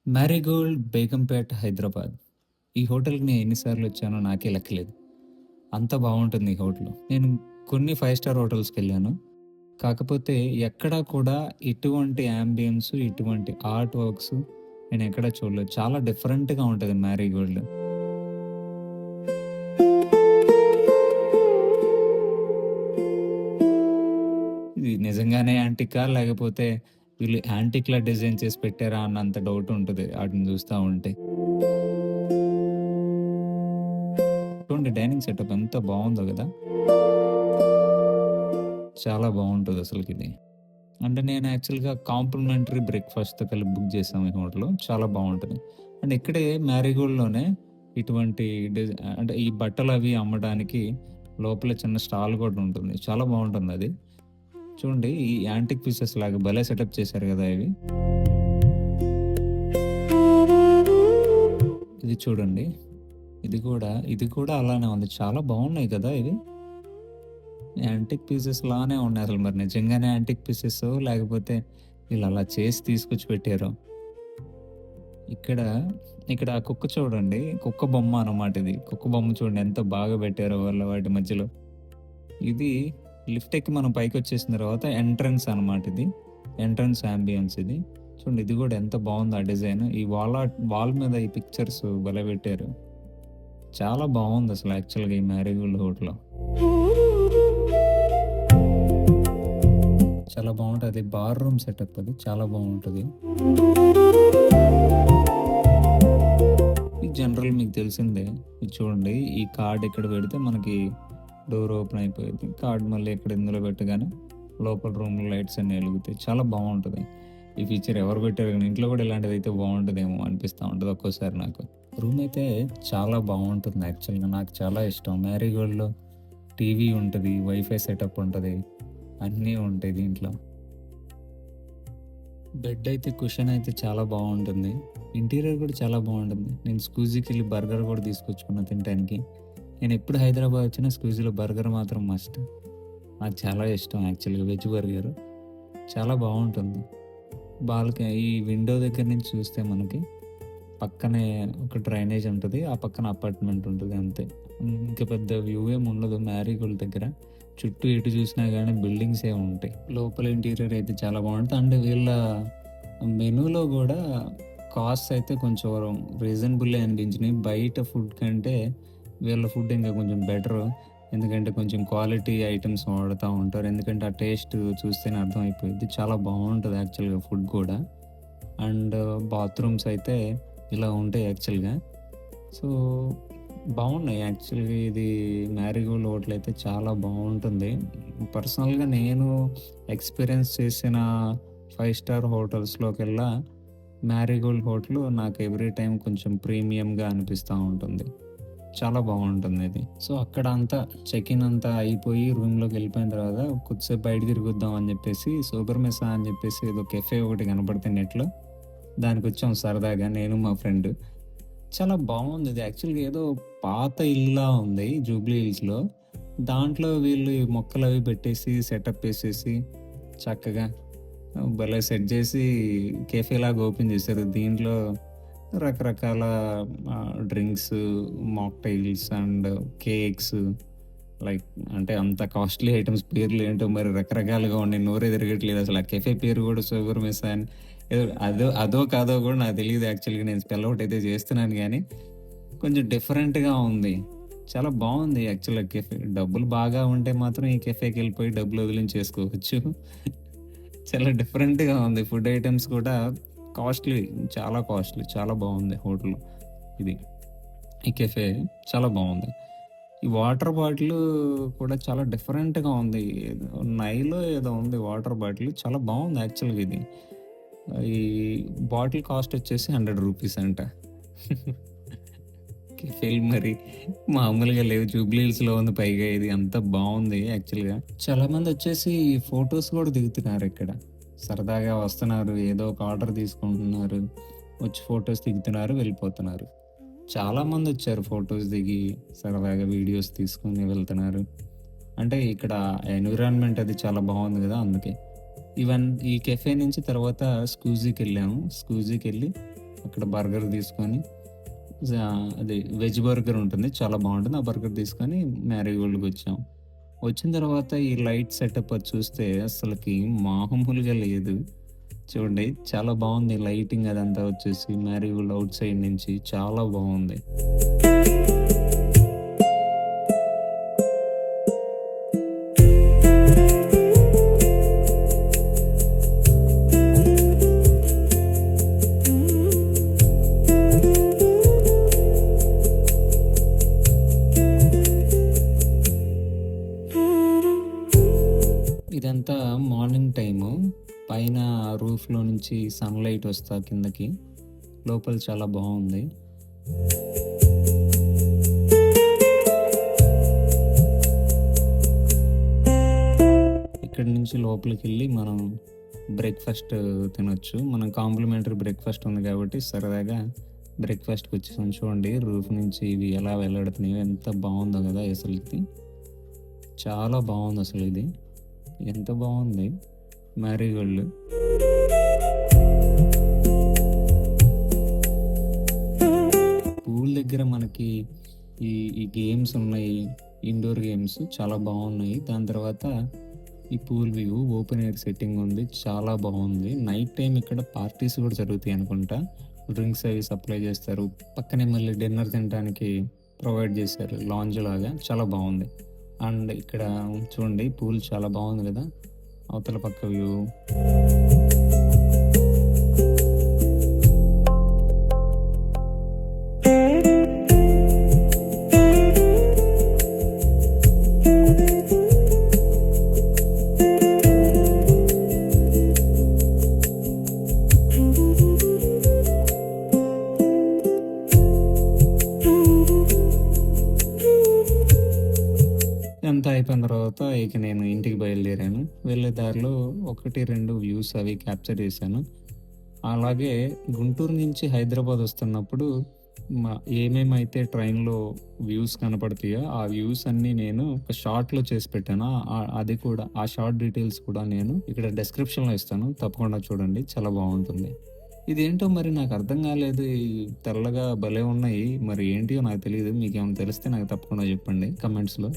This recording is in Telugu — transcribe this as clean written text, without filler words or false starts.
మ్యారీగోల్డ్ బేగంపేట్ హైదరాబాద్. ఈ హోటల్‌కి నేను ఎన్ని సార్లొచ్చానో నాకే లెక్కలేదు. అంత బావుంటుంది ఈ హోటలు. నేను కొన్ని 5 స్టార్ హోటల్స్‌కెళ్ళాను. కాకపోతే ఎక్కడా కూడా ఇటువంటి యాంబియన్స్, ఇటువంటి ఆర్ట్ వర్క్స్ నేనెక్కడా చూడలేదు. చాలా డిఫరెంట్‌గా ఉంటది మ్యారీగోల్డ్. ఇది నిజంగానే యాంటికా? లేకపోతే వీళ్ళు యాంటిక్‌లా డిజైన్ చేసి పెట్టారా అన్నంత డౌట్ ఉంటది ఆటిని చూస్తా ఉంటే. చూడండి డైనింగ్ సెటప్ ఎంత బావుందో గదా! చాలా బావుంటదసలకిది. అంటే నేను యాక్చువల్‌గా కాంప్లిమెంటరీ బ్రేక్‌ఫాస్ట్‌తో కలిపి బుక్ చేసాం ఈ హోటలు. చాలా బావుంటది. అండ్ ఇక్కడే మ్యారీగోల్డ్‌లోనే ఇటువంటి అంటే ఈ బట్టలవి అమ్మడానికి లోపల చిన్న స్టాల్ గూడా ఉంటుంది. చాలా బావుంటుందది. చూడండి ఈ యాంటిక్ పీసెస్ లాగా భలే సెటప్ చేశారు గదా! ఇవి. ఇది చూడండి. ఇది కూడా అలానే ఉంది. చాలా బావున్నాయి కదా! ఇవి. యాంటిక్ పీసెస్ లానే ఉన్నాయి. అసలు మరి నిజంగానే యాంటిక్ పీసెసో లేకపోతే వీళ్ళలా చేసి తీసుకొచ్చి పెట్టారో. ఇక్కడ, ఇక్కడ ఆ కుక్క చూడండి. కుక్క బొమ్మ అన్నమాట ఇది. కుక్క బొమ్మ చూడండి ఎంత బాగా పెట్టారో వాళ్ళ వాటి మధ్యలో. ఇది లిఫ్ట్ ఎక్కి మనం పైకొచ్చేసిన తర్వాత ఎంట్రన్స్ అన్నమాట ఇది. ఎంట్రన్స్ యాంబియన్స్ ఇది. చూడండి ఇది గూడా ఎంత బావుందో ఆ డిజైన్. ఈ వాల్ మీద ఈ పిక్చర్స్ భలే పెట్టారు. చాలా బావుందసలు యాక్చువల్‌గా ఈ మ్యారీగోల్డ్ హోటలు. చాలా బావుంటది. బార్ రూమ్ సెటప్ అది. చాలా బావుంటది. ఈ జనరల్ మీకు తెలిసిందే. ఇది చూడండి ఈ కార్డ్ ఇక్కడ పెడితే మనకి డోర్ ఓపెన్ అయిపోయిద్ది. కార్డ్ మళ్ళీ ఇక్కడ ఇందులో పెట్టగానే లోపల రూమ్‌లో లైట్స్ అన్నీ ఎలుగుతాయి. చాలా బావుంటది. ఈ ఫీచర్ ఎవరు పెట్టారో గాని ఇంట్లో కూడా ఇలాంటిదైతే బావుంటదేమో అనిపిస్తా ఉంటది ఒక్కోసారి నాకు. రూమ్ అయితే చాలా బావుంటుంది యాక్చువల్‌గా. నాకు చాలా ఇష్టం. మ్యారీగోల్డ్‌లో టీవీ ఉంటది. వైఫై సెటప్ ఉంటది. అన్నీ ఉంటాయి దీంట్లో. బెడ్ అయితే కుషన్ అయితే చాలా బావుంటుంది. ఇంటీరియర్ కూడా చాలా బావుంటుంది. నేను స్కూజీకెళ్ళి బర్గర్ కూడా తీసుకొచ్చుకున్నా తినటానికి. నేనెప్పుడు హైదరాబాద్ వచ్చినా స్కూజీలో బర్గర్ మాత్రం మస్ట్. నాకు చాలా ఇష్టం యాక్చువల్‌గా వెజ్ బర్గరు. చాలా బావుంటుంది. ఈ విండో దగ్గర నుంచి చూస్తే మనకి పక్కనే ఒక డ్రైనేజ్ ఉంటది. ఆ పక్కన అపార్ట్‌మెంట్ ఉంటది అంతే. ఇంక పెద్ద వ్యూ ఏమి ఉండదు మ్యారీగోల్డ్ దగ్గర. చుట్టూ ఎటు చూసినా గానీ బిల్డింగ్సే ఉంటాయి. లోపల ఇంటీరియర్ అయితే చాలా బావుంటది. అండ్ వీళ్ళ మెనూలో గూడా కాస్ట్స్ అయితే కొంచెం రీజనబులే అనిపించినియి. బయట ఫుడ్ కంటే వీళ్ళ ఫుడ్ ఇంకా కొంచెం బెటరు. ఎందుకంటే కొంచెం క్వాలిటీ ఐటెమ్స్ వాడతా ఉంటారు. ఎందుకంటే ఆ టేస్ట్ చూస్తేనే అర్థమైపోయిద్ది. చాలా బావుంటది యాక్చువల్‌గా ఫుడ్ కూడా. అండ్ బాత్రూమ్స్ అయితే ఇలా ఉంటాయి యాక్చువల్‌గా. సో, బావున్నాయి యాక్చువల్‌గా ఇది మ్యారీగోల్డ్ హోటల్ అయితే చాలా బావుంటుంది. పర్సనల్‌గా నేను ఎక్స్‌పీరియన్స్ చేసిన 5 స్టార్ హోటల్స్‌లోకెల్లా మ్యారీగోల్డ్ హోటలు నాకు ఎవ్రీ టైమ్ కొంచెం ప్రీమియంగా అనిపిస్తా ఉంటుంది. చాలా బావుంటుందిది. సో, అక్కడ అంతా చెక్ ఇన్ అంతా అయిపోయి రూమ్‌లోకెళ్ళిపోయిన తర్వాత కొద్దిసేపు బయట తిరిగొద్దాం అని జెప్పేసి సూపర్ మెసా అని జెప్పేసి ఏదో కెఫే ఒకటి కనపడితే నెట్‌లో దానికొచ్చాం సరదాగా నేను మా ఫ్రెండు. చాలా బావుందిది. యాక్చువల్‌గా ఏదో పాత ఇల్లులా ఉంది జూబ్లీ హిల్స్‌లో. దాంట్లో వీళ్ళు ఈ మొక్కలవి పెట్టేసి, సెటప్ ఏసేసి చక్కగా భలే సెట్ జేసి కేఫేలాగా ఓపెన్ జేశారు. దీంట్లో రకరకాల drinks, mocktails and cakes like అంటే అంత కాస్ట్‌లీ ఐటెమ్స్ పేర్లేంటో మరి రకరకాలుగా ఉన్నాయి. నోరే తిరగట్లేదు అసలు. ఆ కెఫే పేరు గూడా సూపర్ మెస్ అని ఏదో అదో కాదో గూడా నాకు తెలీదు యాక్చువల్‌గా. నేను స్పెల్ ఔట్ అయితే చేస్తున్నాను గానీ, కొంచెం డిఫరెంట్‌గా ఉంది. చాలా బావుంది యాక్చువల్‌గా కెఫే. డబ్బులు బాగా ఉంటే మాత్రం ఈ కెఫేకెళ్ళిపోయి డబ్బులు వదిలించేసుకోవచ్చు. చాలా డిఫరెంట్‌గా ఉంది. ఫుడ్ ఐటెమ్స్ కూడా కాస్ట్‌లీ. చాలా కాస్ట్‌లీ. చాలా బావుంది హోటలు ఇది. ఈ కెఫే చాలా బావుంది. ఈ వాటర్ బాటిలు కూడా చాలా డిఫరెంట్‌గా ఉంది. ఏదో నైలో ఏదో ఉంది వాటర్ బాటిల్. చాలా బావుంది యాక్చువల్‌గా ఇది. ఈ బాటిల్ కాస్ట్ వచ్చేసి రూ. 100 అంట. కెఫేలు మరి మామూలుగా లేవు. జూబ్లీ హిల్స్‌లో ఉంది పైగా ఇది. అంత బావుంది యాక్చువల్‌గా. చాలామందొచ్చేసి ఫోటోస్ గూడా దిగుతున్నారిక్కడ. సరదాగా వస్తున్నారు. ఏదో ఒక ఆర్డర్ తీసుకుంటున్నారు. వచ్చి ఫోటోస్ దిగుతున్నారు, వెళ్ళిపోతున్నారు. చాలామందొచ్చారు ఫోటోస్ దిగి, సరదాగా వీడియోస్ తీసుకొని వెళ్తున్నారు. అంటే ఇక్కడ ఎన్విరాన్మెంట్ అది చాలా బావుంది గదా! అందుకే. ఈ కెఫే నుంచి తర్వాత స్కూజీకెళ్ళాము. స్కూజీకెళ్ళి అక్కడ బర్గర్ తీసుకొని అది వెజ్ బర్గర్ ఉంటుంది. చాలా బావుంటుంది. ఆ బర్గర్ తీసుకొని మ్యారీగోల్డ్‌కొచ్చాం. వచ్చిన తర్వాత ఈ లైట్ సెటప్ అది చూస్తే అసలకి మామూలుగా లేదు. చూడండి చాలా బావుంది. లైటింగ్ అదంతా వచ్చేసి మ్యారీగోల్డ్ ఔట్ సైడ్ నుంచి చాలా బావుంది. ఇదంతా మార్నింగ్ టైము. పైన రూఫ్‌లో నుంచి సన్‌లైట్ వస్తా కిందకి. లోపల చాలా బావుంది. ఇక్కడి నుంచి లోపలికెళ్ళి మనం బ్రేక్‌ఫాస్ట్ తినొచ్చు. మనం కాంప్లిమెంటరీ బ్రేక్‌ఫాస్ట్ ఉంది కాబట్టి సరదాగా బ్రేక్‌ఫాస్ట్‌కొచ్చేసాం. చూడండి రూఫ్ నుంచి ఇవి ఎలా వెళ్లాడుతున్నాయో ఎంత బావుందో గదా! అసలకి. చాలా బావుందసలిది. ఎంత బావుంది మ్యారీగోల్డ్. పూల్ దగ్గర మనకి ఈ ఈ గేమ్స్ ఉన్నాయి. ఇండోర్ గేమ్స్ చాలా బావున్నాయి. దాని తర్వాత ఈ pool view open air setting ఉంది. చాలా బావుంది. నైట్ టైమ్ ఇక్కడ పార్టీస్ కూడా జరుగుతాయి అనుకుంటా. డ్రింక్స్ అవి సప్లై చేస్తారు. పక్కనే మళ్ళీ డిన్నర్ తినడానికి ప్రొవైడ్ చేశారు. లాంజ్ లాగా చాలా బావుంది. అండ్ ఇక్కడ చూడండి పూల్ చాలా బావుంది కదా! అవతల పక్క వ్యూ. ఇదంతా అయిపోయిన తర్వాత ఇక నేను ఇంటికి బయలుదేరాను. వెళ్ళే దారిలో 1, 2 వ్యూస్ అవి క్యాప్చర్ చేశాను. అలాగే గుంటూరు నుంచి హైదరాబాద్ వస్తున్నప్పుడు ఏమేమైతే ట్రైన్‌లో వ్యూస్ కనపడతాయో, ఆ వ్యూస్ అన్నీ నేను ఒక షార్ట్‌లో చేసి పెట్టాను. అది కూడా ఆ షార్ట్ డీటెయిల్స్ కూడా నేను ఇక్కడ డిస్క్రిప్షన్‌లో ఇస్తాను. తప్పకుండా చూడండి. చాలా బావుంటుంది. ఇదేంటో మరి నాకు అర్థం కాలేదు. ఈ తెల్లగా భలే ఉన్నాయి. మరి ఏంటియో నాకు తెలీదు. మీకేమైనా తెలిస్తే నాకు తప్పకుండా చెప్పండి కమెంట్స్‌లో.